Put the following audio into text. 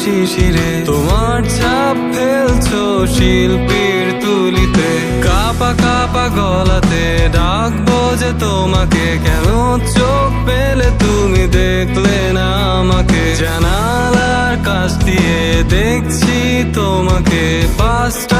শিশিরে তোমার ছাপ ফেলছো শিল্পীর তুলিতে। কাপা কাপা গলাতে ডাকবো যে তোমাকে, কেন চোখ পেলে তুমি দেখলে না আমাকে। জানালার কাছ দিয়ে দেখছি তোমাকে, 5টা